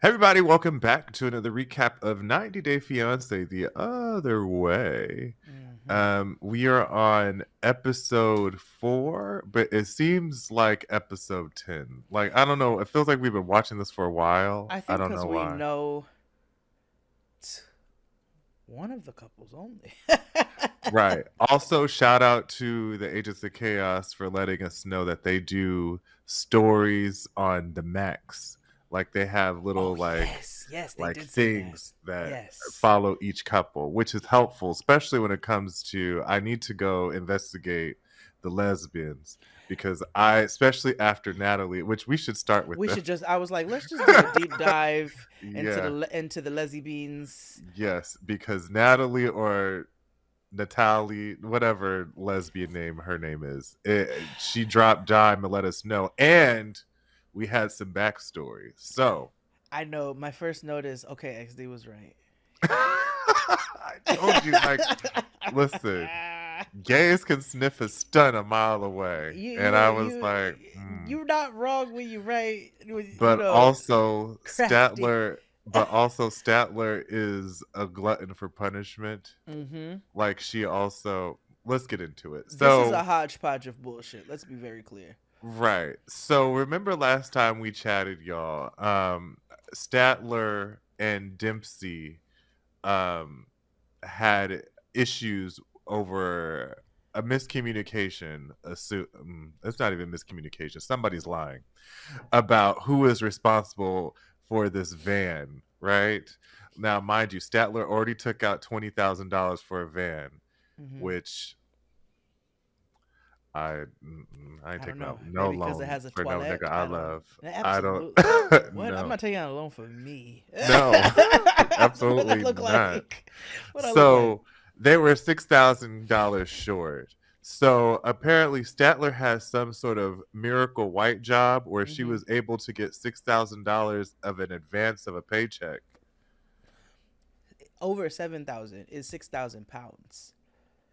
Everybody, welcome back to another recap of 90 Day Fiancé the other way. Hmm. We are on episode 4, but it seems like episode 10. Like, I don't know. It feels like we've been watching this for a while. I I think don't because know we why. know one of the couples only. Right. Also, shout out to the Agents of Chaos for letting us know that they do stories on the Max. Like they have Oh little yes, yes, they like did say that. things that Yes. follow each couple, which is helpful, especially when it comes to I need to go investigate the lesbians because especially after Natalie, which we should start with We them. should just. I was like, let's just do a deep dive into Yeah, the lesbians. yes, because Natalie or Natalie, whatever lesbian name her name is, she dropped dime to let us know, and we had some backstory. So I know. My first note is okay. XD was right. I told you, like, listen, gays can sniff a stun a mile away, you and you I was you like, you're not wrong when you right. You But know, also crafty. Statler is a glutton for punishment. Mm-hmm. Like she also, let's get into it. This is a So hodgepodge of bullshit. Let's be very clear. right. So remember last time we chatted, y'all. Statler and Dempsey um had issues over a miscommunication. It's not even miscommunication. Somebody's lying about who is responsible for this van, right? Now, mind you, Statler already took out $20,000 for a van, Mm-hmm. which I I ain't I don't taking know. out no Maybe because it loan has a for no toilet. nigga I I don't. love. I don't. Absolutely. What? I'm No, not taking out a loan for me. no, What I absolutely look not. like? What I look like? So they were $6,000 short. So apparently Statler has some sort of miracle white job where she Hmm. was able to get $6,000 of an advance of a paycheck. Over 7,000 is 6,000 pounds.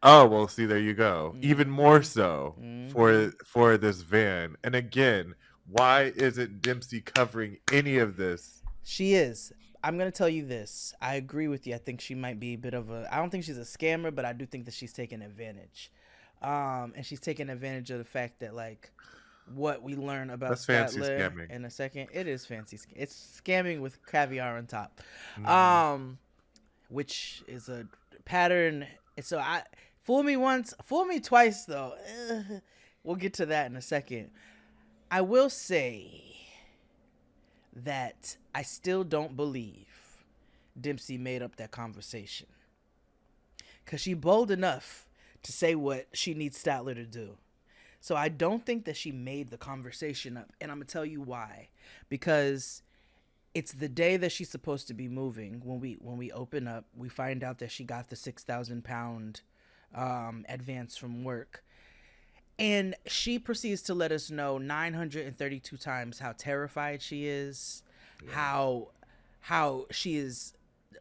Oh well, see there you go. Even more Mm-hmm. so Mm-hmm. for this van. And again, why isn't Dempsey covering any of this? She is. I'm gonna tell you this. I agree with you. I think she might be a bit of a. I don't think she's a scammer, but I do think that she's taking advantage. And she's taking advantage of the fact that like what we learn about That's fancy Statler scamming. in a second. It is fancy. It's scamming with caviar on top, Hmm. um, which is a pattern. So I fool me once, fool me twice though. We'll get to that in a second. I will say that I still don't believe Dempsey made up that conversation because she bold enough to say what she needs Statler to do. So I don't think that she made the conversation up, and I'm gonna tell you why. Because it's the day that she's supposed to be moving. When we open up, we find out that she got the 6,000 pound advance from work, and she proceeds to let us know 932 times how terrified she is, Yeah. how she is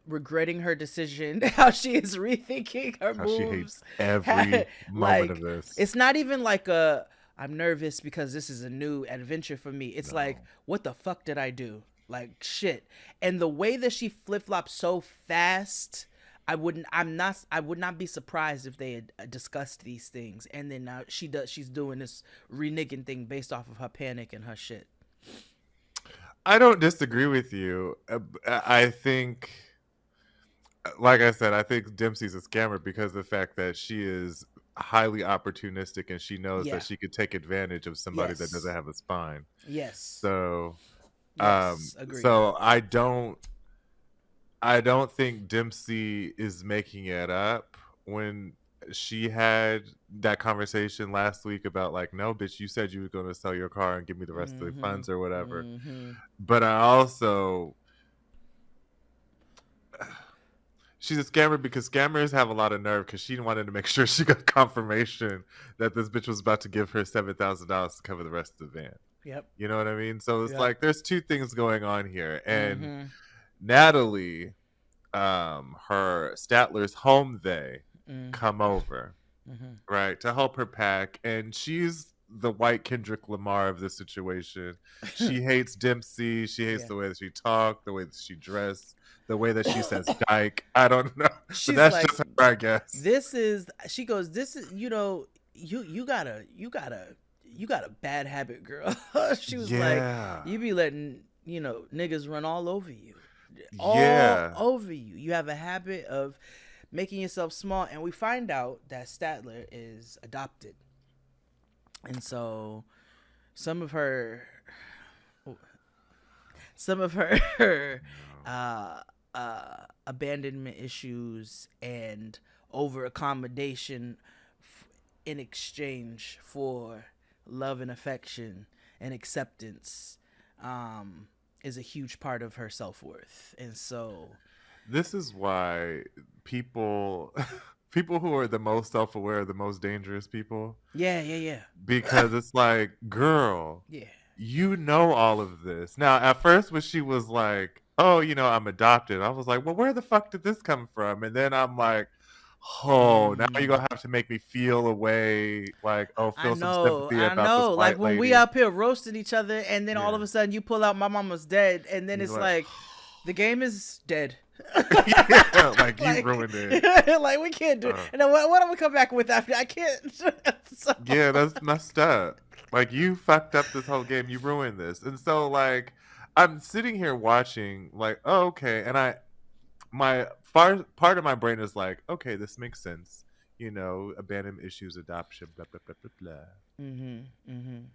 regretting her decision, how she is rethinking her How she hates moves. every moment of Like this. it's not even like a I'm nervous because this is a new adventure for me. It's like No. what the fuck did I do? Like shit. And the way that she flip-flops so fast, I would not be surprised if they had discussed these things and then now she's doing this reneging thing based off of her panic and her shit. I don't disagree with you. I think, like I said, I think Dempsey's a scammer because of the fact that she is highly opportunistic and she knows that Yeah. she could take advantage of somebody that doesn't Yes. have a spine. Yes. So, Yes. Agreed. so I don't think Dempsey is making it up when she had that conversation last week about like, no, bitch, you said you were going to sell your car and give me the rest of the Mhm. funds or whatever. Mhm. But I also she's a scammer because scammers have a lot of nerve because she wanted to make sure she got confirmation that this bitch was about to give her $7,000 to cover the rest of the van. Yep. You know what I mean? So it's Yep. like there's two things going on here. And Mhm. Natalie, her Statler's home they Mhm. come over, Mhm. right, to help her pack. And she's the white Kendrick Lamar of this situation. She hates Dempsey. She hates Yeah. the way that she talked, the way that she dressed, the way that she says dyke. I don't know, but She's that's like, just her, I guess. this is. She goes, this is. You got a bad habit, girl. She was like, Yeah, you be letting niggas run all yeah. over you. You have a habit of making yourself small, and we find out that Statler is adopted, and so some of her uh, abandonment issues and over accommodation in exchange for love and affection and acceptance is a huge part of her self-worth. And so This is why people people who are the most self-aware are the most dangerous people, yeah. because it's like, girl, Yeah. you know all of this. Now, at first when she was like, "Oh, I'm adopted," I was like, "Well, where the fuck did this come from?" And then I'm like, "Oh, now you're Mm. gonna have to make me feel a way, like, oh, I feel some know, sympathy I about this know. Like white when we lady." up here roasting each other, and then all Yeah, of a sudden you pull out "My Mama's Dead," and then you're it's like, like the game is dead. yeah, like you like, ruined it. like we can't do it. Uh, And then what am I come back with after? I can't. So, yeah, that's messed up. Like, you fucked up this whole game. You ruined this. And so, like, I'm sitting here watching, like, oh, okay, and my part of my brain is like, okay, this makes sense. Abandonment issues, adoption, blah blah blah blah blah. mhm, mhm,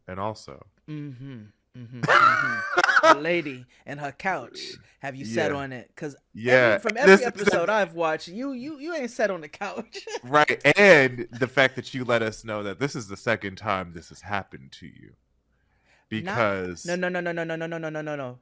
And also, mhm, mhm. The lady and her couch. Have you sat yeah, on it? Because yeah, from this every is episode I've watched, you ain't sat on the couch. right, and the fact that you let us know that this is the second time this has happened to you, Not no because, no no no no no no no no no no no.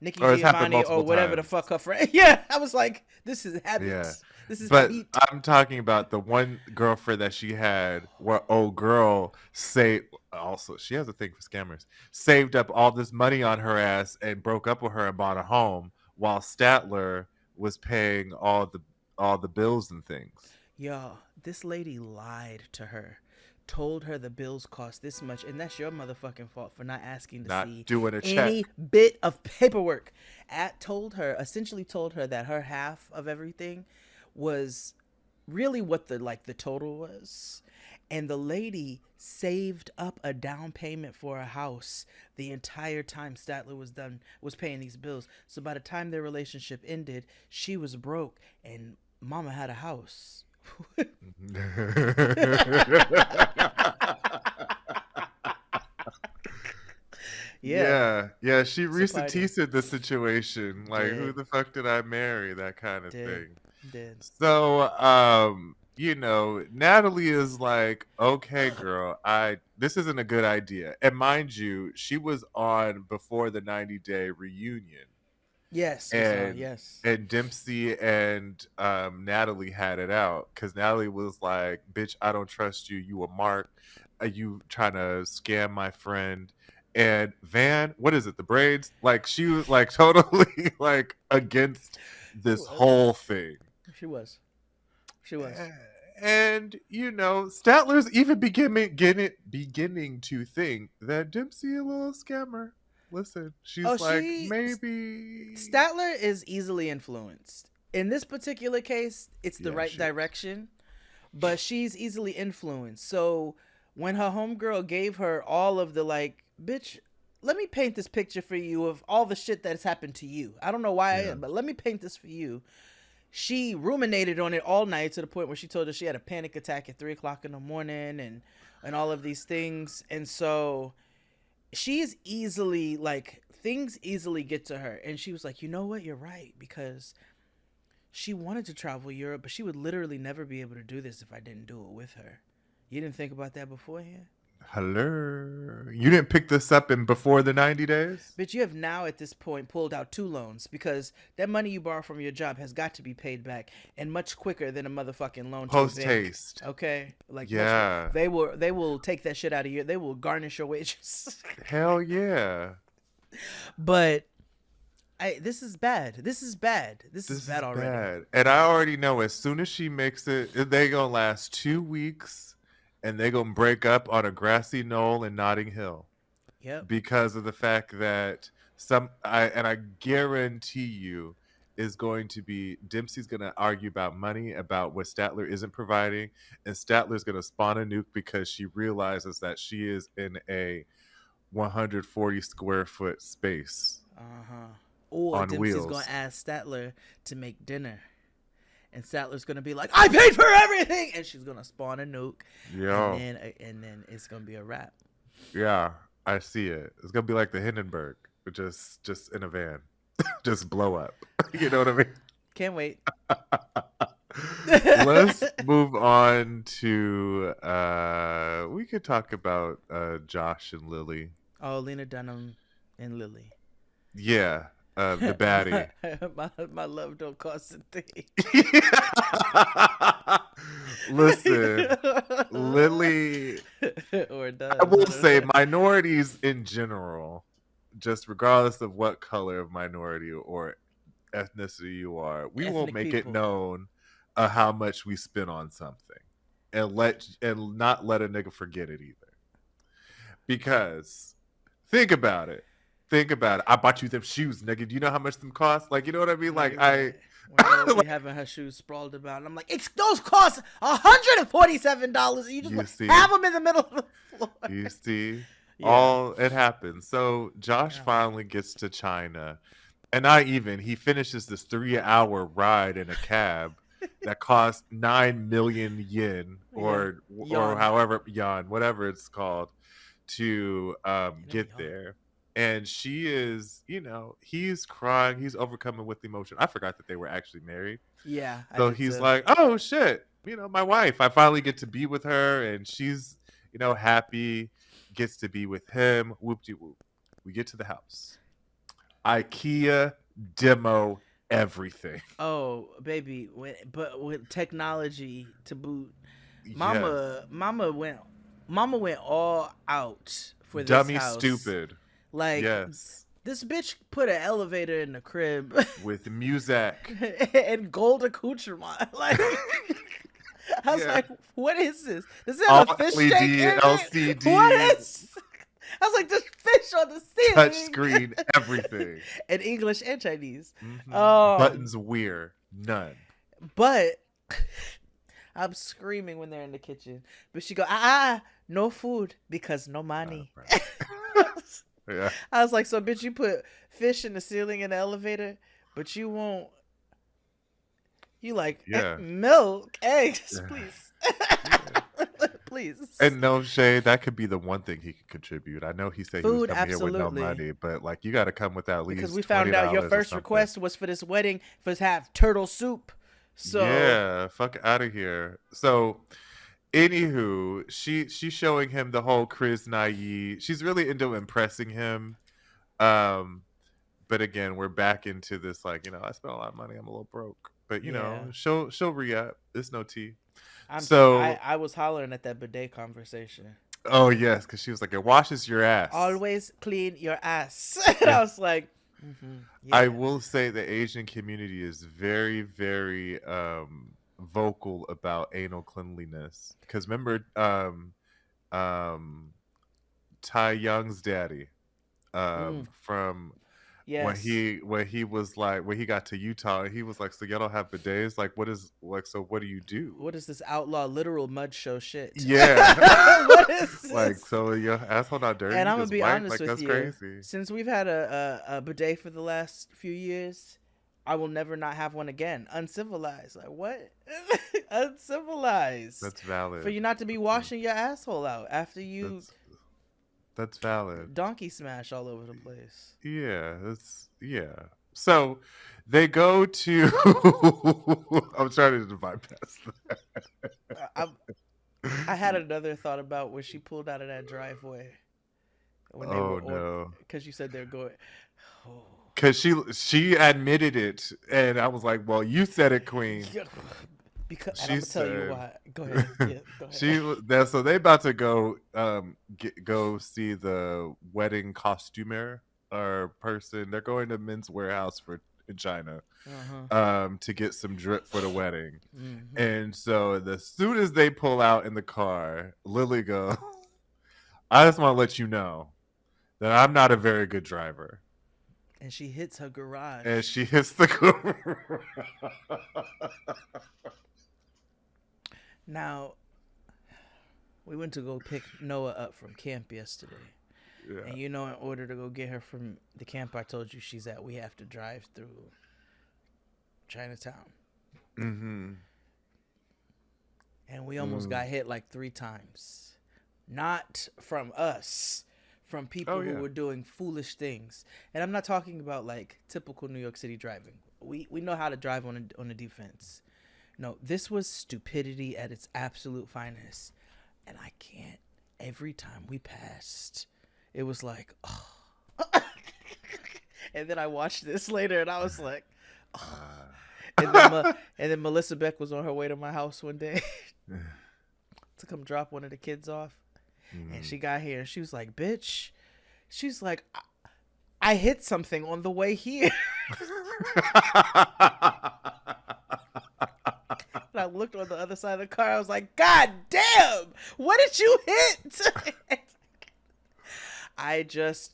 Nikki or it's happened Giovanni or multiple whatever the times. fuck her friend. Yeah, I was like, this is Yeah. habit. This is But habit. I'm talking about the one girlfriend that she had, where old girl say, also she has a thing for scammers, saved up all this money on her ass and broke up with her and bought a home, while Statler was paying all the bills and things. Yo, this lady lied to her, told her the bills cost this much, and that's your motherfucking fault for not asking to Not see doing a any check. bit of paperwork. Essentially told her that her half of everything was really what the total was. And the lady saved up a down payment for a house the entire time Statler was paying these bills. So by the time their relationship ended, she was broke and mama had a house. Yeah, Yeah, she it's a Risa party. Teased the situation, like, who Did the fuck did I marry, that kind of did thing. did. So, Natalie is like, okay, girl, this isn't a good idea. And mind you, she was on before the 90-day reunion. Yes, we saw. And Yes. Dempsey and Natalie had it out, because Natalie was like, bitch, I don't trust you. You a mark. You trying to scam my friend. And Van, what is it? The braids? Like, she was like totally like against She this was. whole thing. She was. She was. And Statler's even beginning to think that Dempsey a little scammer. Listen, Oh, she's like, maybe. Statler is easily influenced. In this particular case, it's the Yeah, right she is. direction, but she's easily influenced. So when her homegirl gave her all of the bitch, let me paint this picture for you of all the shit that's happened to you. I don't know why I Yeah. am, but let me paint this for you. She ruminated on it all night to the point where she told us she had a panic attack at 3 o'clock in the morning and all of these things. And so she is easily things easily get to her. And she was like, you know what? You're right. Because she wanted to travel Europe, but she would literally never be able to do this if I didn't do it with her. You didn't think about that beforehand? Hello. You didn't pick this up in before the 90 days? But you have now at this point pulled out 2 loans because that money you borrow from your job has got to be paid back and much quicker than a motherfucking loan to a Post bank. haste. Okay, like Yeah. they will take that shit out of you. They will garnish your wages. Hell yeah. But this is bad. This is bad. This is This is bad already. bad. And I already know, as soon as she makes it, they gonna last 2 weeks, and they gonna break up on a grassy knoll in Notting Hill Yep. because of the fact that I guarantee you is going to be Dempsey's going to argue about money, about what Statler isn't providing, and Statler's going to spawn a nuke because she realizes that she is in a 140 square foot space Or on Dempsey's gonna wheels. ask Statler to make dinner, and Statler's gonna be like, "I paid for everything," and she's gonna spawn a nuke, Yo, and then it's gonna be a wrap. yeah, I see it. It's gonna be like the Hindenburg, but just in a van, just blow up. You know what I mean? Can't wait. Let's move on to we could talk about Josh and Lily. Oh, Lena Dunham and Lily. Yeah, the baddie. my love don't cost a thing. Listen, Lily, Or it does. I will say minorities in general, just regardless of what color of minority or ethnicity you are, we won't Ethnic make people. it known how much we spend on something, and not let a nigga forget it either. Because think about it. Think about it. I bought you them shoes, nigga. Do you know how much them cost? Like, you know what I mean? Like, When we having her shoes sprawled about, and I'm like, those cost $147, and you just You see? have them in the middle of the floor. You see, Yeah. all it happens. So Josh finally gets to China, and he finishes this 3-hour ride in a cab that cost 9 million yen or Yuan. however yuan, whatever it's called, to get yuan. there. And she is, he's crying, he's overcoming with emotion. I forgot that they were actually married. Yeah. So he's like, oh shit, my wife, I finally get to be with her, and she's, happy, gets to be with him. Whoop-de-whoop. We get to the house. IKEA demo everything. Oh, baby, but with technology to boot, Yeah. Mama went all out for this Dummy house. stupid. Like, yes. This bitch put an elevator in the crib with music and gold accoutrement. Like, I was like, what is this? Does it have have a fish LED, tank in LCD. It? What is? I was like, there's fish on the ceiling. Touch screen, everything. In English and Chinese. Mm-hmm. Buttons weird. None. But I'm screaming when they're in the kitchen. But she go, no food because no money. Yeah. I was like, so bitch, you put fish in the ceiling in the elevator, but you won't. You like milk, eggs, please. Please. And no shade, that could be the one thing he could contribute. I know he said food, he was coming absolutely. here with no money, but like you got to come with at least because we found out your first request was for this wedding for to have turtle soup. So yeah, fuck out of here. So, anywho, she's showing him the whole Chris naive. She's really into impressing him. But again, we're back into this like, I spent a lot of money. I'm a little broke. But she'll re-up. There's no tea. I was hollering at that bidet conversation. Oh yes, because she was like, it washes your ass. Always clean your ass. And I was like, I will say the Asian community is very, very vocal about anal cleanliness. Because remember, Tai Young's daddy, from when he was like, when he got to Utah, he was like, so y'all don't have bidets? Like, so what do you do? What is this outlaw literal mud show shit? Yeah. What is this? Like, so your asshole not dirty? And I'm gonna be honest like, with that's you. Crazy. Since we've had a bidet for the last few years, I will never not have one again. Uncivilized. Like, what? Uncivilized. That's valid. For you not to be washing your asshole out after you... That's valid. Donkey smash all over the place. Yeah. So they go to. I'm trying to bypass that. I had another thought about when she pulled out of that driveway. When no! Because you said they're going. Because she admitted it, and I was like, "Well, you said it, Queen." Because I'm gonna tell you why. Go ahead. Yeah, go ahead. So they about to go go see the wedding costumer or person. They're going to Men's Warehouse for in China Uh-huh. to get some drip for the wedding. Mm-hmm. And so as soon as they pull out in the car, Lily goes, I just want to let you know that I'm not a very good driver. And she hits her And garage. she hits the car. Now, we went to go pick Noah up from camp yesterday. Yeah. And in order to go get her from the camp I told you she's at, we have to drive through Chinatown. Mm-hmm. And we almost got hit like 3 times. Not from us, from people Oh who yeah. were doing foolish things. And I'm not talking about like typical New York City driving. We know how to drive on a defense. No, this was stupidity at its absolute finest. And I can't. Every time we passed, it was like, oh. And then I watched this later and I was like, oh. And then Melissa Beck was on her way to my house one day to come drop one of the kids off. And she got here and she was like, bitch. She's like, I hit something on the way here. And I looked on the other side of the car. I was like, God damn, what did you hit? I just,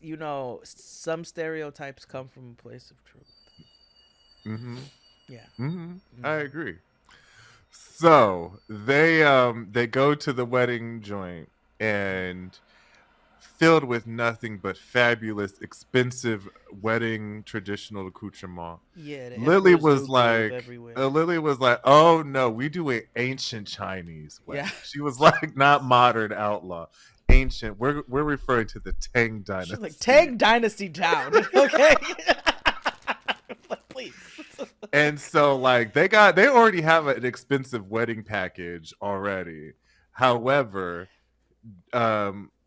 some stereotypes come from a place of truth. Mm-hmm. Yeah. Mm-hmm. I agree. So they go to the wedding joint and filled with nothing but fabulous, expensive wedding traditional accoutrement. Yeah, the Lily emperor's was new groove like, everywhere. oh no, we do an ancient Chinese wedding. Yeah. She was like, not modern outlaw, ancient. We're referring to the Tang Dynasty. She's like, Tang Dynasty down, okay? Like, please. And so like they already have an expensive wedding package already. However,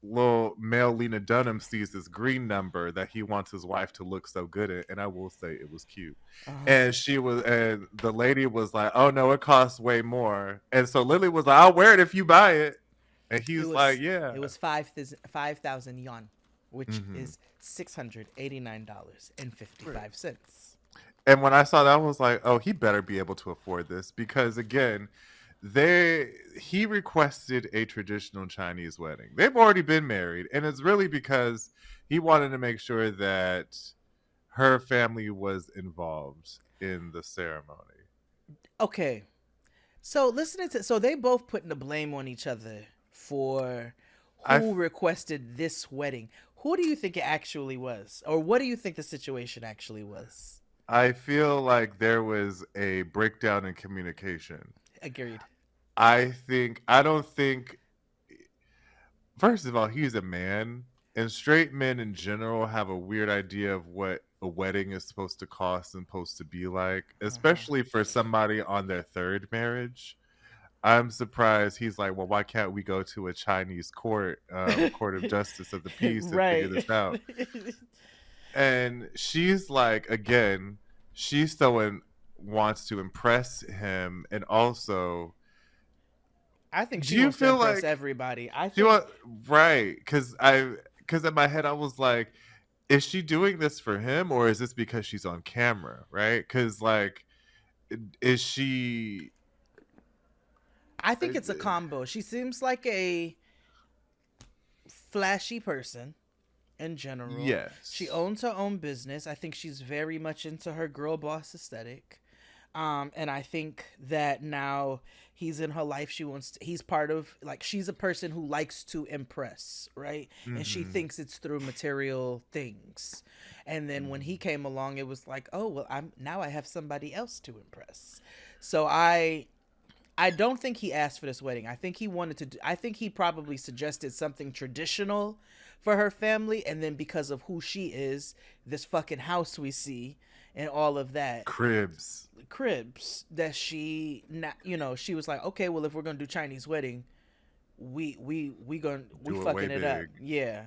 little male Lena Dunham sees this green number that he wants his wife to look so good at, and I will say it was cute. And the lady was like, "Oh no, it costs way more." And so Lily was like, "I'll wear it if you buy it." And he was like, "Yeah." It was 5,000 yuan, which Mm-hmm. is $689.55. And when I saw that, I was like, "Oh, he better be able to afford this," because again, he requested a traditional Chinese wedding. They've already been married, and it's really because he wanted to make sure that her family was involved in the ceremony. Okay, so so they both putting the blame on each other for who requested this wedding. Who do you think it actually was, or what do you think the situation actually was? I feel like there was a breakdown in communication. Agreed. I don't think, first of all, he's a man, and straight men in general have a weird idea of what a wedding is supposed to cost and supposed to be like, especially for somebody on their third marriage. I'm surprised he's like, well, why can't we go to a Chinese court, court of justice of the peace, and figure this out? And she's like, again, wants to impress him, and also, I think do she you wants to feel impress like everybody. I do you think want right? Because in my head I was like, is she doing this for him or is this because she's on camera? Right? Because like, is she? I think it's a combo. She seems like a flashy person in general. Yes. She owns her own business. I think she's very much into her girl boss aesthetic. And I think that now he's in her life. He's part of, like, she's a person who likes to impress, right? Mm-hmm. And she thinks it's through material things. And then when he came along, it was like, oh, well, I have somebody else to impress. So I don't think he asked for this wedding. I think he probably suggested something traditional for her family, and then because of who she is, this fucking house we see and all of that cribs that she was like, okay, well, if we're gonna do Chinese wedding, we fucking it up. Yeah.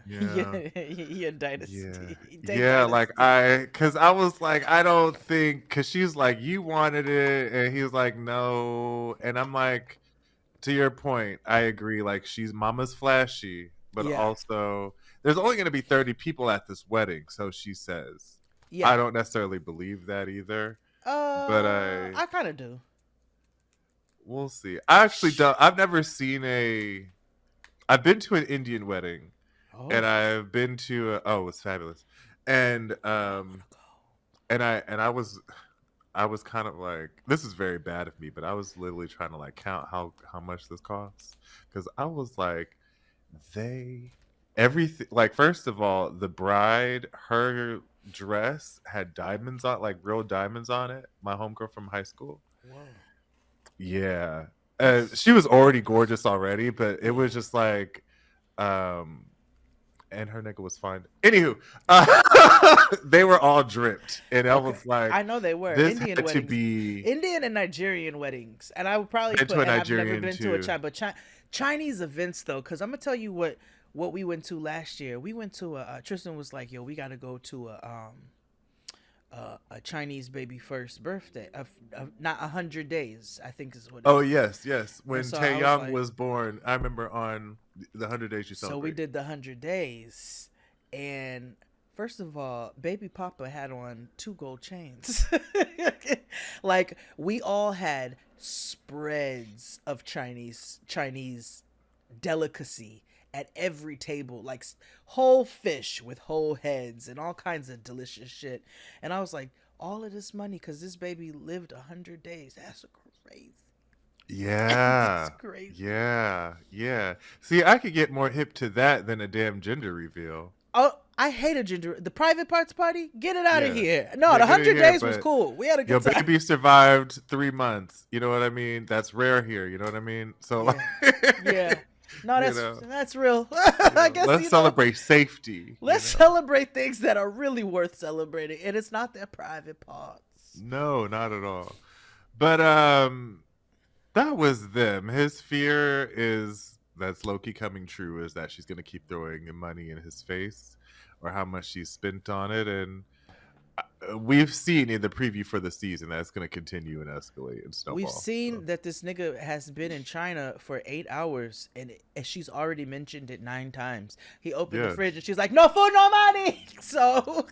Dynasty. Yeah, like because I was like, I don't think, because she's like, you wanted it, and he was like, no, and I'm like, to your point, I agree. Like, she's mama's flashy, but also there's only going to be 30 people at this wedding, so she says. Yeah. I don't necessarily believe that either, but I kind of do. we'll see. I actually Shh. don't. I've never seen a. I've been to an Indian wedding, and Oh, I've been to. Oh, it was fabulous, and I want to go. I was kind of like, this is very bad of me, but I was literally trying to like count how much this costs because I was like, they everything like first of all, the bride, her dress had diamonds on, like real diamonds on it. My homegirl from high school, Whoa. yeah, That's she was already gorgeous already, but it yeah. was just like, um, and her nigga was fine. Anywho, they were all dripped, and I Okay. was like, I know they were this Indian had to weddings, be Indian and Nigerian weddings, and I would probably been to put. a And I've never Nigerian been to a too. China, but Chinese events though, because I'm gonna tell you what we went to last year. We went to Tristan was like, "Yo, we got to go to a Chinese baby first birthday of not 100 days, I think is what it Oh is." yes, yes. And When so I was Taeyong like, was born, I remember on the 100 Days You so we Celebrate. did the 100 days, and first of all, baby Papa had on 2 gold chains. Like we all had spreads of Chinese delicacy at every table, like whole fish with whole heads and all kinds of delicious shit. And I was like, all of this money because this baby lived 100 days. That's crazy. That's Yeah, crazy. yeah, yeah. See, I could get more hip to that than a damn gender reveal. Oh, I hate a ginger. The private parts party. Get it out of Yeah, here. No, yeah. the Get it 100 here, days was but cool. We had a your good time. baby survived 3 months. You know what I mean? That's rare here. You know what I mean? So, like, Yeah, yeah. No, you that's know, that's real. I guess let's celebrate safety. You let's know? celebrate things that are really worth celebrating, and it's not their private parts. No, not at all. But that was them. His fear is that's Loki coming true is that she's gonna keep throwing money in his face, or how much she's spent on it, and we've seen in the preview for the season that it's gonna continue and escalate and We've snowball. So seen that this nigga has been in China for 8 hours, and she's already mentioned it 9 times. He opened the yeah, fridge, and she's like, "No food, no money." So,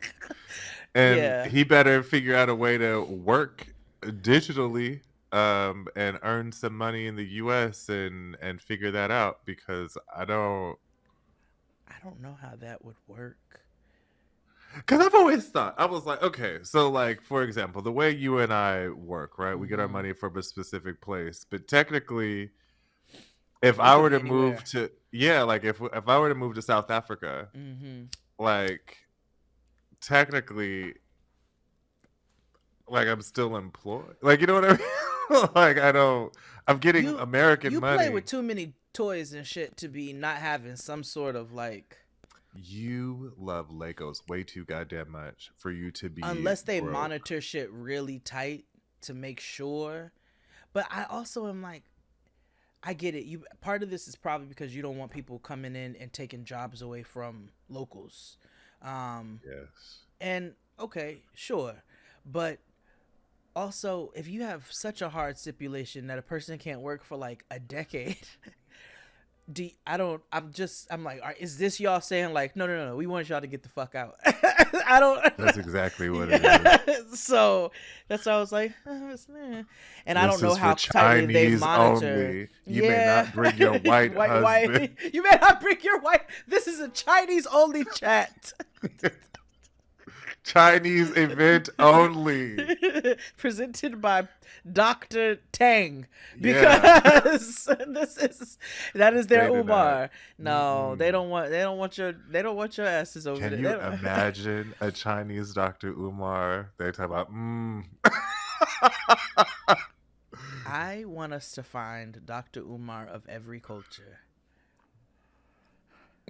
and yeah, he better figure out a way to work digitally and earn some money in the US and figure that out because I don't know how that would work. because I've always thought, I was like, okay, so like for example, the way you and I work, right? We get our Mm-hmm. money from a specific place, but technically, if We I could were be to move anywhere. to, yeah, like if I were to move to South Africa, Mm-hmm. like technically, like I'm still employed, like you know what I mean? Like I don't, I'm getting You American you play money. with too many toys and shit to be not having some sort of like, You love Legos way too goddamn much for you to be unless they broke. monitor shit really tight to make sure. But I also am like, I get it. You part of this is probably because you don't want people coming in and taking jobs away from locals. Um Yes. and okay, sure. But also, if you have such a hard stipulation that a person can't work for like a decade, I don't. I'm like, is this y'all saying like, no, no, no, no, we want y'all to get the fuck out? I That's don't. exactly what it is. Yeah. So that's why I was like, and I don't This know is for how tightly they Chinese monitor. only. You may Yeah, not bring your white husband. white. You may not bring your white. This is a Chinese only chat. Chinese event only. Presented by Dr. Tang, Yeah. because that is their They do not. Umar. No, Mm-mm. they don't want your asses over Can there. you imagine a Chinese Dr. Umar? They talk about I want us to find Dr. Umar of every culture.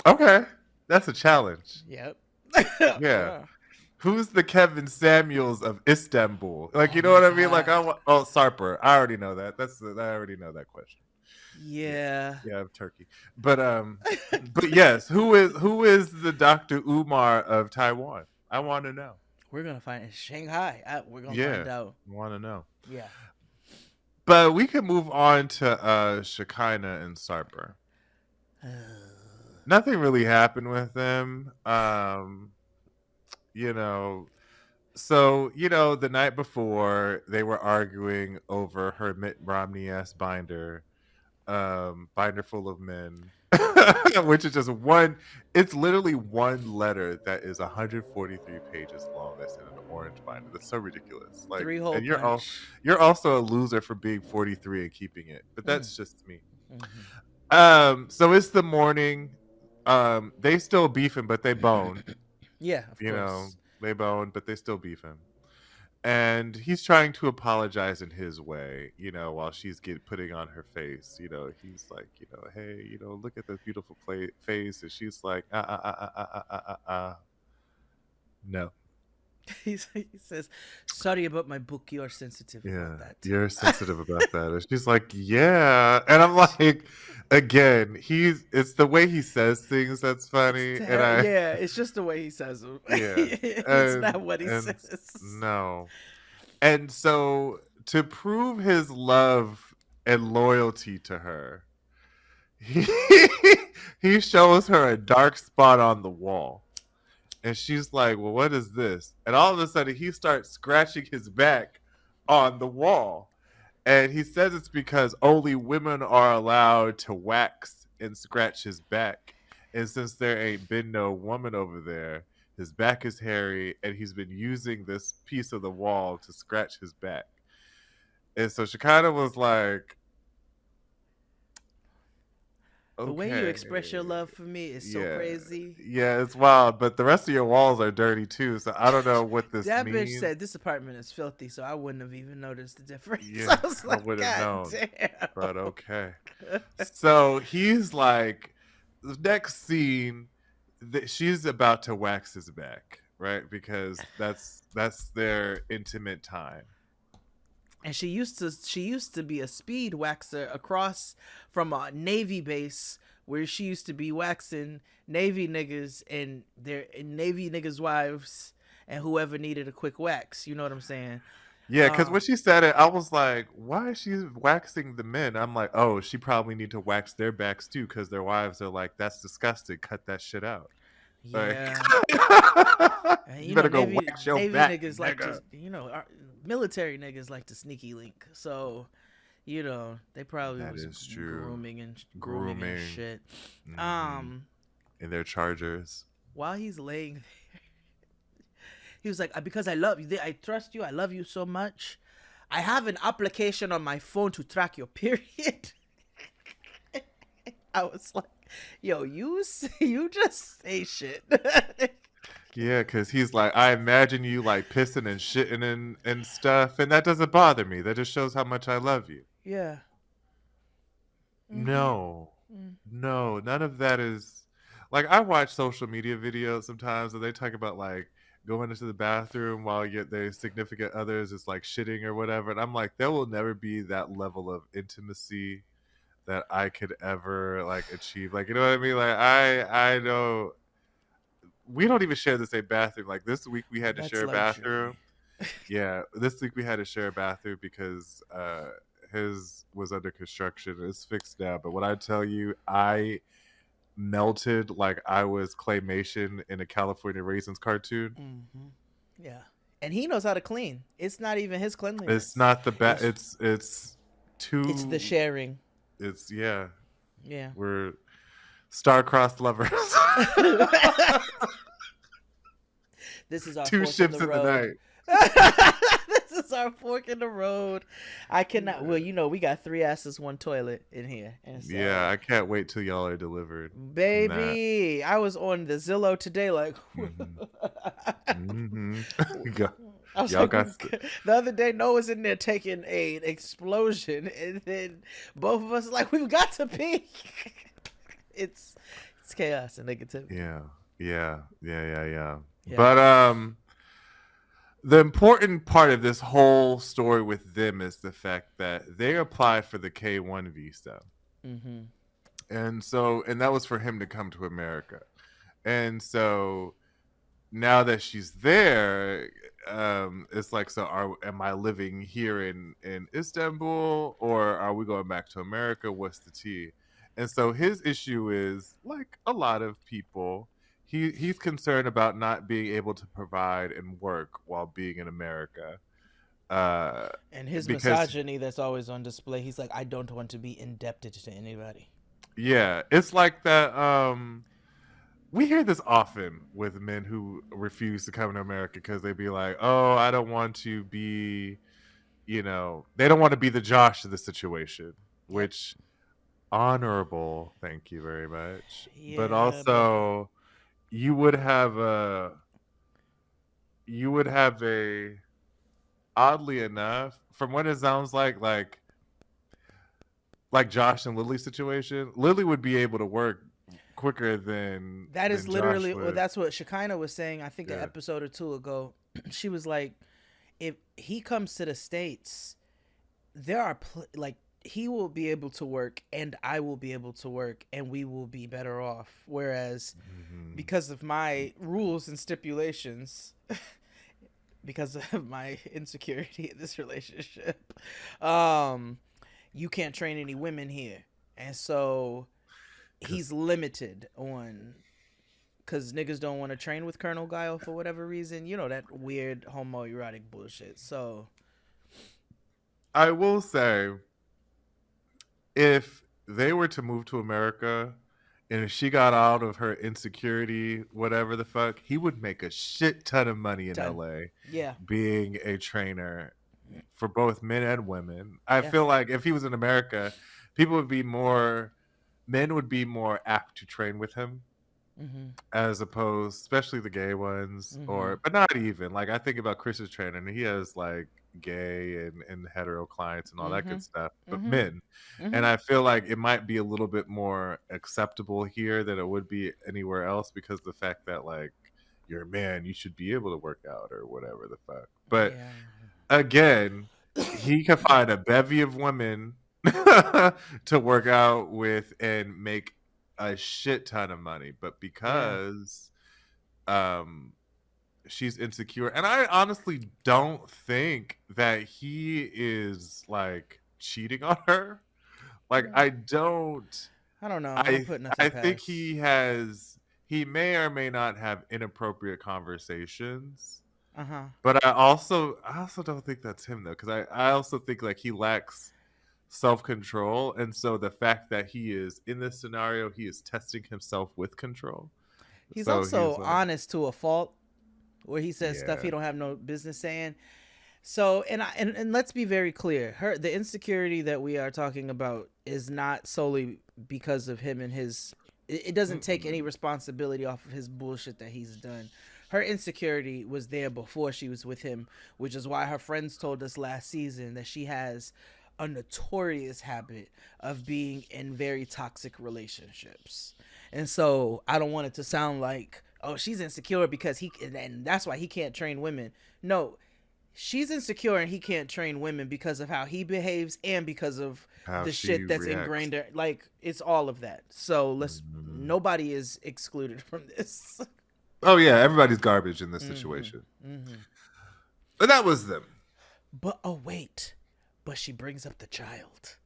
Okay. That's a challenge. Yep. Yeah. Yeah. Who's the Kevin Samuels of Istanbul? Like, Oh you know my what I mean? Like, god. Sarper. I already know that. I already know that question. Yeah, Yeah. yeah, of Turkey. But yes, who is the Dr. Umar of Taiwan? I want to know. We're gonna find in Shanghai. We're gonna Yeah, find out. I want to know. Yeah. But we can move on to Shekinah and Sarper. Nothing really happened with them. You know, So, the night before they were arguing over her Mitt Romney ass binder full of men, which is just one. It's literally one letter that is 143 pages long. That's in an orange binder. That's so ridiculous. Like, 3 hole and punch. you're also a loser for being 43 and keeping it. But Mm. that's just me. Hmm. So it's the morning. They still beefing, but they bone. Yeah, of You know, course. they bone, but they still beefing. And he's trying to apologize in his way, while she's putting on her face. He's like, hey, look at the beautiful face, and she's like, no, He says, "Sorry about my book. You're sensitive about yeah, that." you're sensitive about that. And she's like, yeah, and I'm like, again, it's the way he says things that's funny, and Yeah, it's just the way he says them. yeah, It's not and what he and says. no. And so, to prove his love and loyalty to her, he, he shows her a dark spot on the wall. And she's like, well, what is this? And all of a sudden, he starts scratching his back on the wall. And he says it's because only women are allowed to wax and scratch his back. And since there ain't been no woman over there, his back is hairy, and he's been using this piece of the wall to scratch his back. And so she kind of was like, The way you okay, express your love for me is so yeah, crazy. yeah, it's wild. But the rest of your walls are dirty too. So I don't know what this That bitch means. said this apartment is filthy, so I wouldn't have even noticed the difference. Yeah, I was I like, would have God known. But damn. okay. So he's like, the next scene, that she's about to wax his back, right? Because that's their intimate time. And she used to be a speed waxer across from a Navy base where she used to be waxing Navy niggas and their Navy niggas' wives and whoever needed a quick wax. You know what I'm saying? Yeah, because when Um, she said it, I was like, "Why is she waxing the men?" I'm like, "Oh, she probably need to wax their backs too, because their wives are like, that's disgusting. Cut that shit out. Like, yeah. And, you better go Navy wax your Navy back, niggas like to, nigga." military niggas like to sneaky link. So, they probably That was is true. grooming and Grooming, shit. hmm Um, in their chargers. while he's laying, he was like, "Because I love you, I trust you, I love you so much. I have an application on my phone to track your period." I was like, "Yo, you just say shit." Yeah, because he's like, I imagine you like pissing and shitting and stuff, and that doesn't bother me. That just shows how much I love you. Yeah. Mm-hmm. No, no, none of that is like I watch social media videos sometimes and they talk about like going into the bathroom while yet their significant others is like shitting or whatever. And I'm like, there will never be that level of intimacy that I could ever like achieve. Like, you know what I mean? Like I know we don't even share the same bathroom. Like this week we had to That's share a bathroom. luxury. Yeah, this week we had to share a bathroom because his was under construction. It's fixed now. But when I tell you, I melted like I was claymation in a California Raisins cartoon. Mm-hmm. Yeah. And he knows how to clean. It's not even his It's cleanliness. not the best. It's It's it's the too. sharing. It's yeah. Yeah. We're star-crossed lovers. This is our Two fork in ships the in the road. night. This is our fork in the road. I cannot. Well, we got three asses, one toilet in here, and Yeah, so, I can't wait till y'all are delivered from that. baby, I was on the Zillow today, like, Hmm. Hmm. I was Y'all like, got the other day, Noah's in there taking an explosion, and then both of us are like, we've got to pee. it's it's chaos and negativity. yeah, yeah. Yeah. But the important part of this whole story with them is the fact that they applied for the K1 visa. Mm-hmm. And that was for him to come to America. And so now that she's there, it's like, so am I living here in Istanbul, or are we going back to America? What's the tea? And so his issue is, like a lot of people, he's concerned about not being able to provide and work while being in America. Uh, And his because misogyny that's always on display. He's like, I don't want to be indebted to anybody. yeah, it's like that. We hear this often with men who refuse to come to America because they be like, "Oh, I don't want to be," they don't want to be the Josh of the situation, Yep. which honorable, thank you very much. But Yeah, but also, you would have a, you would have a, oddly enough, from what it sounds like Josh and Lily's situation, Lily would be able to work quicker than that is Josh literally, well, would. that's what Shekinah was saying. I think an Yeah. episode or two ago, she was like, if he comes to the States, there are like he will be able to work and I will be able to work and we will be better off. Whereas Hmm. because of my rules and stipulations, because of my insecurity in this relationship, um, you can't train any women here, and so Because he's limited on because niggas don't want to train with Colonel Guile for whatever reason. You know that weird homoerotic bullshit. So I will say, if they were to move to America and if she got out of her insecurity, whatever the fuck, he would make a shit ton of money in done. LA Yeah, being a trainer for both men and women. I yeah. feel like if he was in America, people would be more, men would be more apt to train with him Mhm. as opposed, especially the gay ones, Mhm. or but not even like I think about Chris's trainer, and he has like gay and hetero clients and all that good Mhm. stuff, but Mhm. men, and Mhm. I feel like it might be a little bit more acceptable here than it would be anywhere else because the fact that like you're a man, you should be able to work out or whatever the fuck. But Yeah. again, he could find a bevy of women to work out with and make a shit ton of money. But Yeah. because um she's insecure, and I honestly don't think that he is like cheating on her. Like I don't I don't know. I don't I put nothing I think past. he may or may not have inappropriate conversations, Uh huh. but I also don't think that's him though, because I also think like he lacks self control, and so the fact that he is in this scenario, he is testing himself with control. He's So he's also like, honest to a fault, where he says stuff yeah, he don't have no business saying. So, and let's be very clear. The insecurity that we are talking about is not solely because of him and his. It doesn't take any mm-mm. responsibility off of his bullshit that he's done. Her insecurity was there before she was with him, which is why her friends told us last season that she has a notorious habit of being in very toxic relationships. And so I don't want it to sound like, oh, she's insecure because and that's why he can't train women. No, she's insecure and he can't train women because of how he behaves and because of How the she shit that's reacts. ingrained like it's all of that. So let's Mhm. nobody is excluded from this. Oh yeah, everybody's garbage in this Mm-hmm. situation. Mm-hmm. But that was them. But oh wait, but she brings up the child,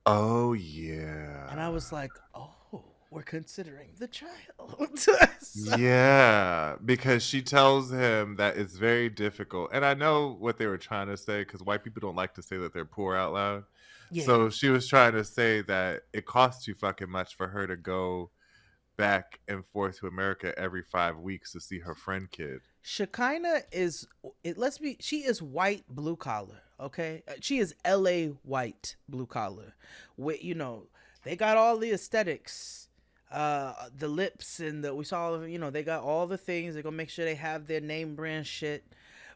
Oh and I yeah. was like, oh, we're considering the child. So- Yeah, because she tells him that it's very difficult. And I know what they were trying to say because white people don't like to say that they're poor out loud. yeah, So she was trying to say that it costs too fucking much for her to go back and forth to America every 5 weeks to see her friend kid. Shekinah is it. Let's be. She is white blue collar. Okay, she is L.A. white blue collar. With they got all the aesthetics, the lips and the we saw. They got all the things. They're gonna make sure they have their name brand shit.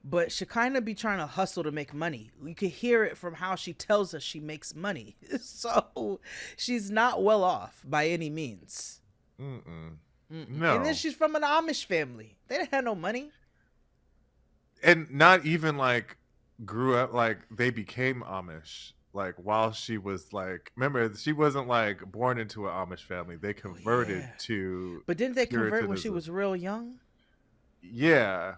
But Shekinah be trying to hustle to make money. You can hear it from how she tells us she makes money. So she's not well off by any means. Mm-mm. And then No. she's from an Amish family. They didn't have no money. And not even like grew up like they became Amish. Like while she was like, remember, she wasn't like born into an Amish family. They Oh converted yeah. to But didn't they convert when she Puritanism. was real young? Yeah.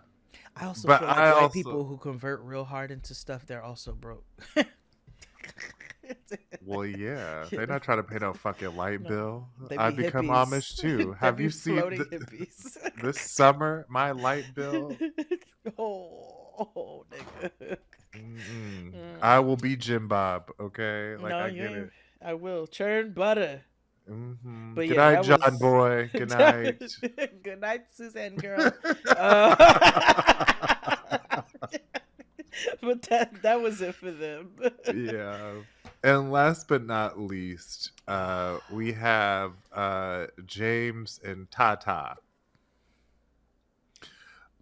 I also But feel like I white also people who convert real hard into stuff, they're also broke. Well, yeah, they're not trying to pay no fucking light No, bill. they be I'd become hippies. Amish too. They Have be you seen floating hippies. this summer my light bill? Oh, nigga. Mm-mm. I Mm. will be Jim Bob. Okay, like No, I you get ain't. it. I will churn butter. But Good yeah, night, that John was. boy. Good night. Good night, Suzanne girl. Uh, but that was it for them. Yeah. And last but not least, we have James and Tata.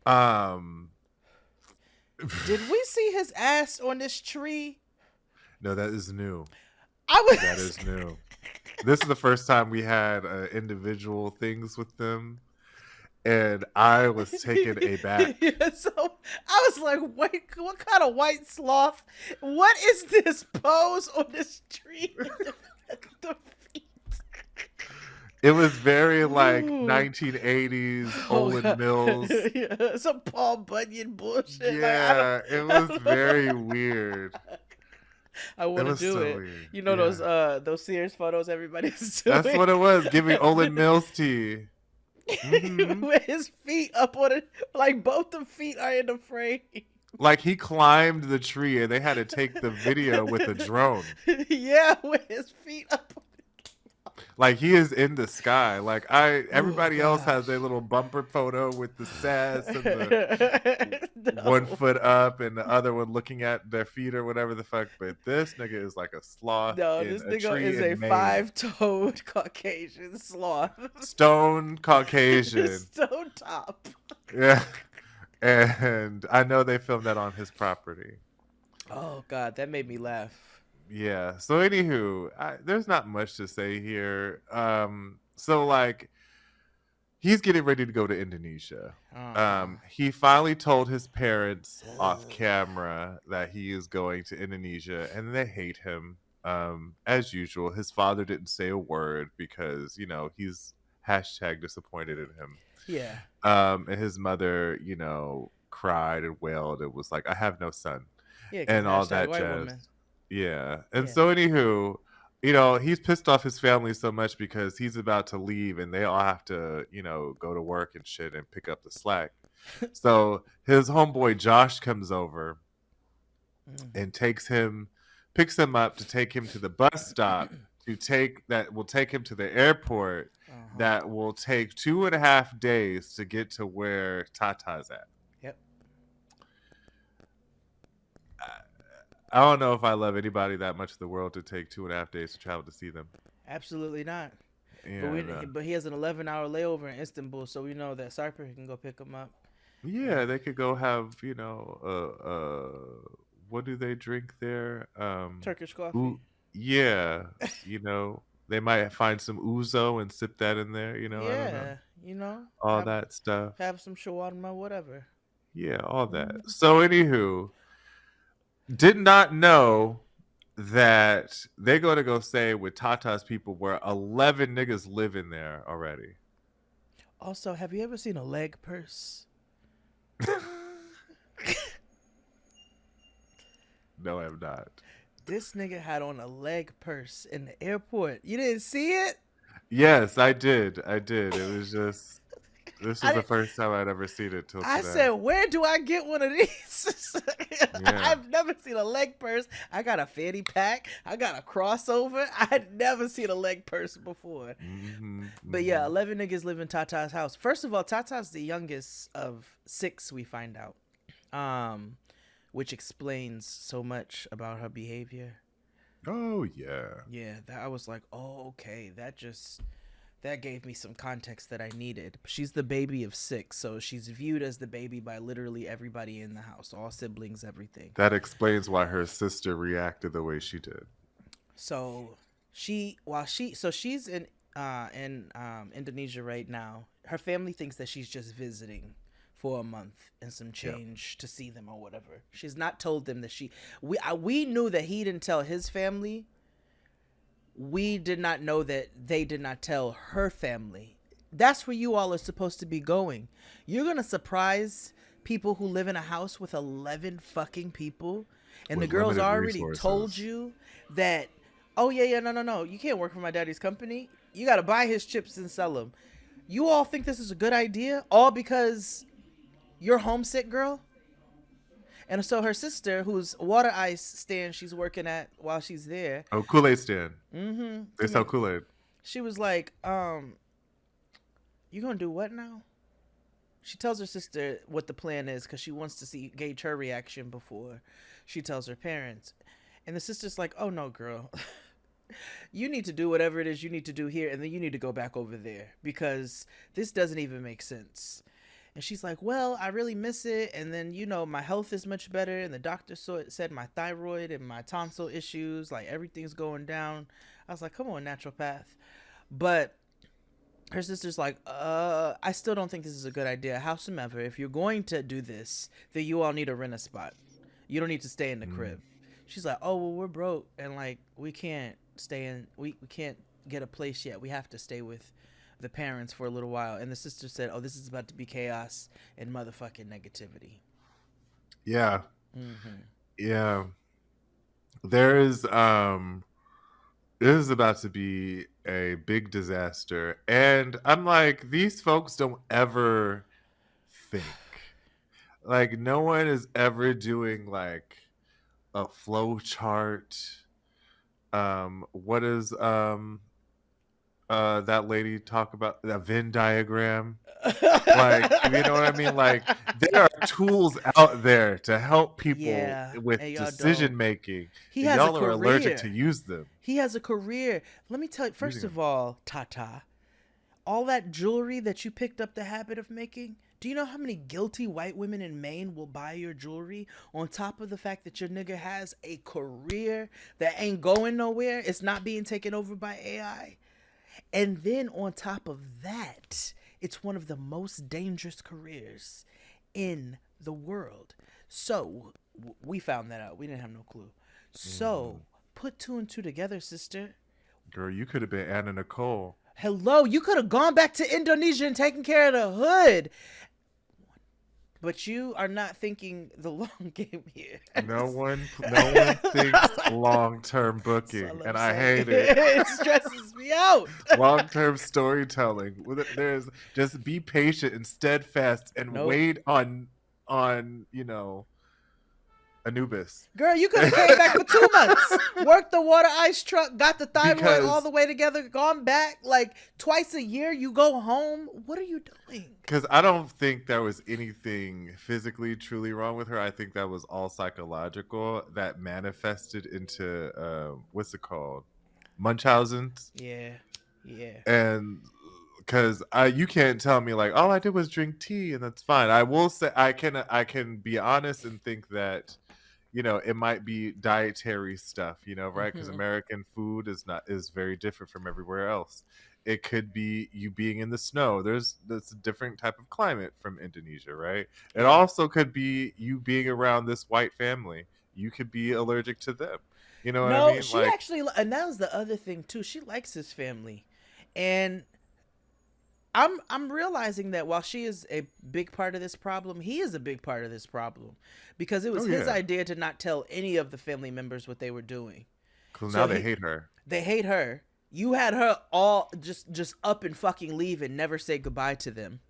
Um, Did we see his ass on this tree? no, that is new. I That was. is new. This is the first time we had individual things with them, and I was taken aback. Yeah, so I was like, wait, what kind of white sloth? What is this pose on this tree? The feet. It was very like Ooh. 1980s Oh Olin god. Mills. Yeah, some Paul Bunyan bullshit. Like Yeah, it I was don't very weird. I It want to was do so it. weird. You know Yeah. those Sears photos everybody's That's doing. what it was, giving Olin Mills tea. Hmm. With his feet up on it, like both the feet are in the frame. Like he climbed the tree and they had to take the video with a drone. Yeah, with his feet up. Like he is in the sky. Like Oh everybody else has gosh. their little bumper photo with the sass and the one No. foot up and the other one looking at their feet or whatever the fuck. But this nigga is like a sloth No, in this a nigga tree is a in Maine. five-toed Caucasian sloth. Stone Caucasian. Stone top. Yeah. And I know they filmed that on his property. Oh god, that made me laugh. Yeah. So anywho, there's not much to say here. So like he's getting ready to go to Indonesia. Uh-huh. He finally told his parents off camera that he is going to Indonesia, and they hate him. As usual, his father didn't say a word because he's hashtag disappointed in him. Yeah. And his mother, cried and wailed. It was like, I have no son, Yeah, because and all hashtag that white jazz. woman. Yeah. And Yeah. so, anywho, he's pissed off his family so much because he's about to leave and they all have to, go to work and shit and pick up the slack. So his homeboy Josh comes over and picks him up to take him to the bus stop that will take him to the airport. Uh-huh. That will take 2.5 days to get to where Tata's at. Yep. I don't know if I love anybody that much in the world to take 2.5 days to travel to see them. Absolutely not. Yeah, But he has an 11-hour layover in Istanbul, so we know that Sarper can go pick him up. yeah, they could go have what do they drink there? Turkish coffee. Yeah, they might find some ouzo and sip that in there. I don't know, all that stuff. Have some shawarma, whatever. Yeah, all that. So anywho, did not know that they're going to go stay with Tata's people where 11 niggas live in there already. Also, have you ever seen a leg purse? No, I have not. This nigga had on a leg purse in the airport. You didn't see it? Yes, I did. It was just, this was the first time I'd ever seen it till today. I said, where do I get one of these? Yeah. I've never seen a leg purse. I got a fanny pack. I got a crossover. I had never seen a leg purse before. But yeah, 11 niggas live in Tata's house. First of all, Tata's the youngest of 6, we find out. Which explains so much about her behavior. Oh, yeah. Yeah, I was like, oh, okay. That gave me some context that I needed. She's the baby of 6, so she's viewed as the baby by literally everybody in the house, all siblings, everything. That explains why her sister reacted the way she did. So she's in Indonesia right now. Her family thinks that she's just visiting for a month and some change to see them or whatever. She's not told them that we knew that he didn't tell his family. We did not know that they did not tell her family. That's where you all are supposed to be going. You're going to surprise people who live in a house with 11 fucking people, and the with girl's limited already told resources. you that, oh, yeah, yeah, no, no, no, you can't work for my daddy's company. You got to buy his chips and sell them. You all think this is a good idea, all because you're homesick, girl? And so her sister, whose water ice stand she's working at while she's there, Oh, Kool-Aid stand. to They sell make, Kool-Aid. she was like, you gonna do what now? She tells her sister what the plan is because she wants to gauge her reaction before she tells her parents. And the sister's like, oh no, girl. You need to do whatever it is you need to do here, and then you need to go back over there because this doesn't even make sense. And she's like, well, I really miss it. And then, my health is much better. And the doctor said my thyroid and my tonsil issues, like everything's going down. I was like, come on, naturopath. But her sister's like, I still don't think this is a good idea. Howsoever, if you're going to do this, then you all need to rent a spot. You don't need to stay in the crib. She's like, oh, well, we're broke. And like, we can't we can't get a place yet. We have to stay with the parents for a little while. And the sister said, oh, this is about to be chaos and motherfucking negativity. Yeah. Yeah. There's this is about to be a big disaster. And I'm like, these folks don't ever think. Like, no one is ever doing like a flow chart. What is that lady talk about, that Venn diagram? Like, you know what I mean? Like, there are tools out there to help people with decision making. He has y'all a are career. allergic to use them. He has a career. Let me tell you, first of all, Tata, all that jewelry that you picked up the habit of making, do you know how many guilty white women in Maine will buy your jewelry on top of the fact that your nigga has a career that ain't going nowhere? It's not being taken over by AI. And then on top of that, it's one of the most dangerous careers in the world. So we found that out. We didn't have no clue. So put two and two together, sister. Girl, you could have been Anna Nicole. Hello, you could have gone back to Indonesia and taken care of the hood. But you are not thinking the long game here. No one thinks long-term booking, and I hate it. It stresses me out. Long-term storytelling. There's just be patient and steadfast and wait on Anubis. Girl, you could have came back for 2 months, worked the water ice truck, got the thyroid all the way together, gone back like twice a year. You go home. What are you doing? Because I don't think there was anything physically truly wrong with her. I think that was all psychological that manifested into what's it called, Munchausen's. Yeah. And because you can't tell me like all I did was drink tea and that's fine. I will say I can be honest and think that it might be dietary stuff, right? Because American food is very different from everywhere else. It could be you being in the snow. That's a different type of climate from Indonesia, right? It also could be you being around this white family. You could be allergic to them. You know what I mean? She actually, and that was the other thing too. She likes his family, and I'm realizing that while she is a big part of this problem, he is a big part of this problem because it was his idea to not tell any of the family members what they were doing. Because now they hate her. They hate her. You had her all just up and fucking leave and never say goodbye to them.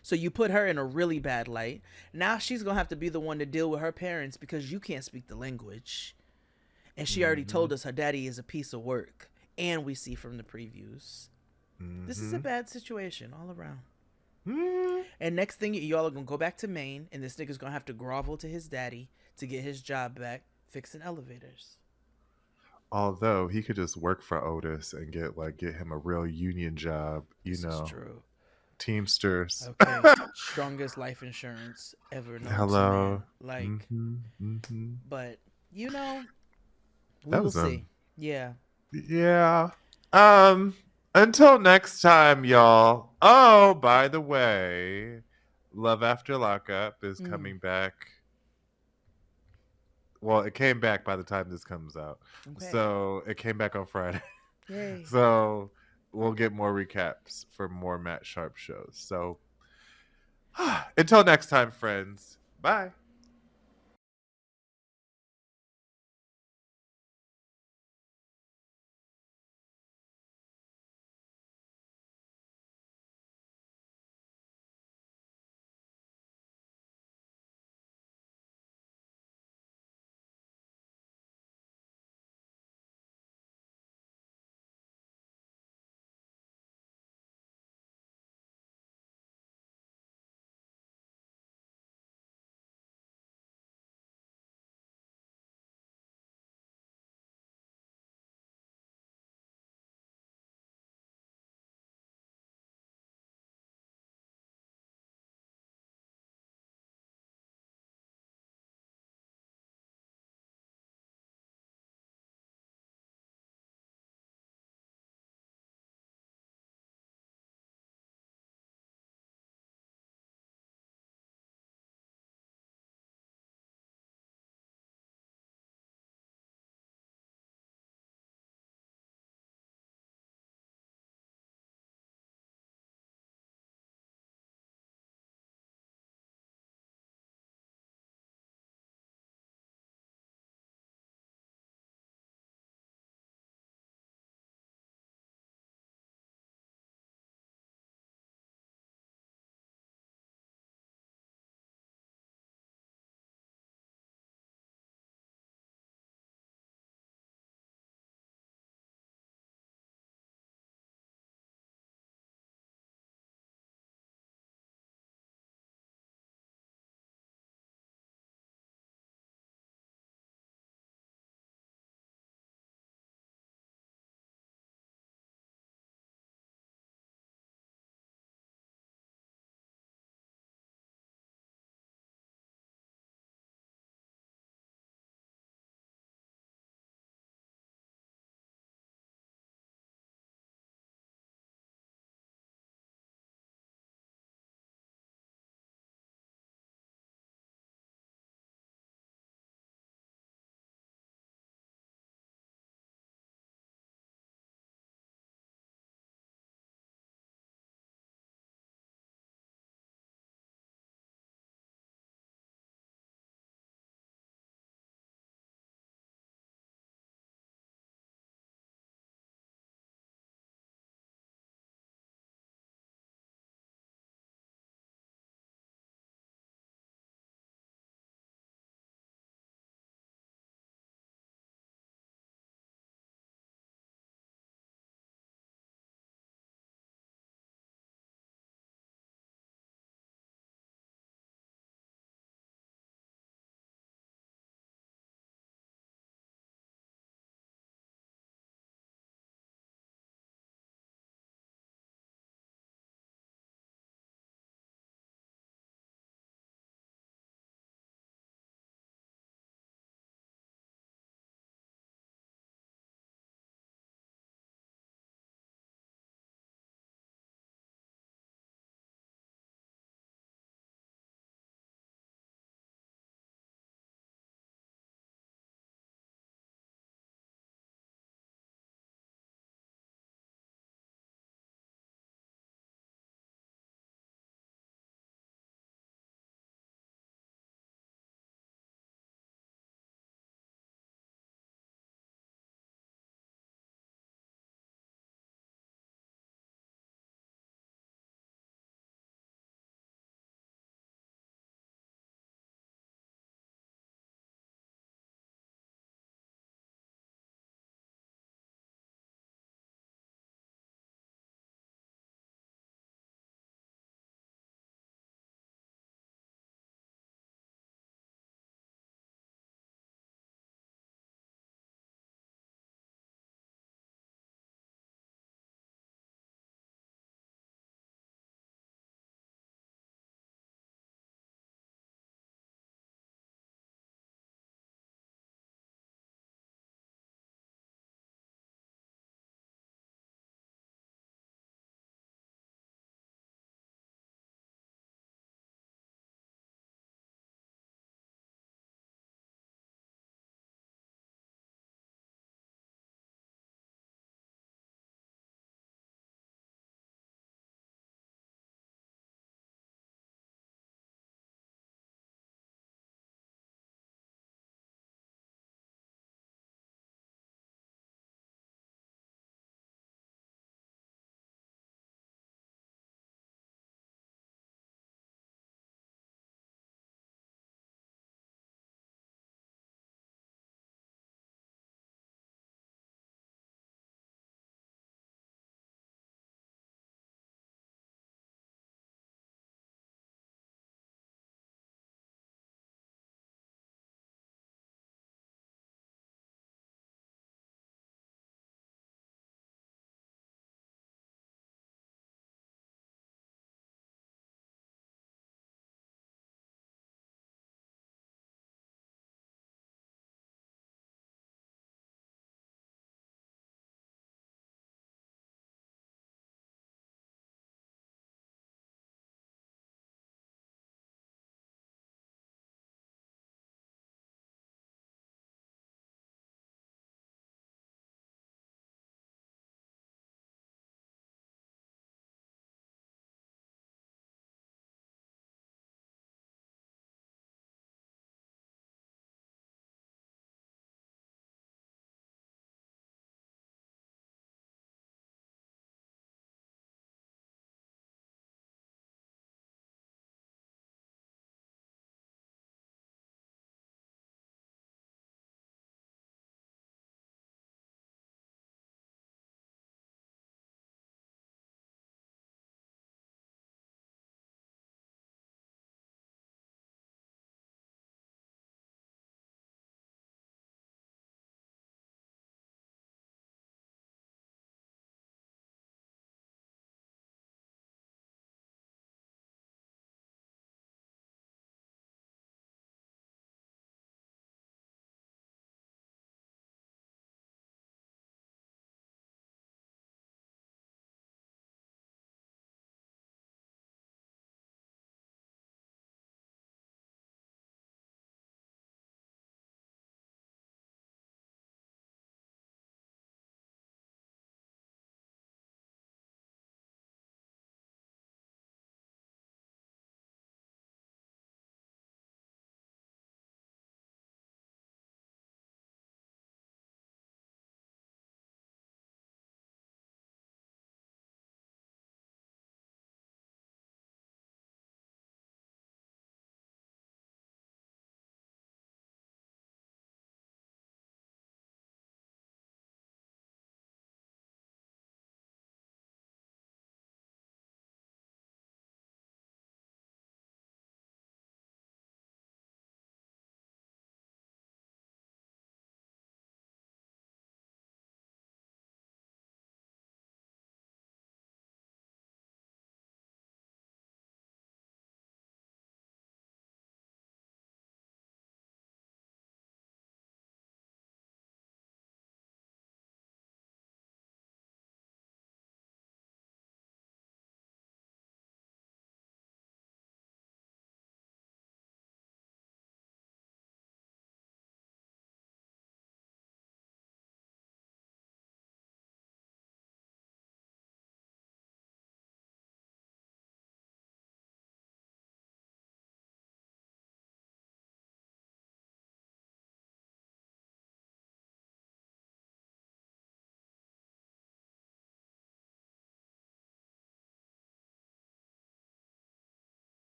So you put her in a really bad light. Now she's going to have to be the one to deal with her parents because you can't speak the language. And she already told us her daddy is a piece of work. And we see from the previews. This is a bad situation all around. And next thing, y'all are going to go back to Maine, and this nigga's going to have to grovel to his daddy to get his job back fixing elevators. Although he could just work for Otis and get him a real union job, This is true. Teamsters. Okay. Strongest life insurance ever known. Hello. To man. But we that will see. Yeah. Yeah. Until next time, y'all. Oh, by the way, Love After Lockup is coming back. Well, it came back by the time this comes out. Okay. So it came back on Friday. Yay. So we'll get more recaps for more Matt Sharp shows. So Until next time, friends. Bye.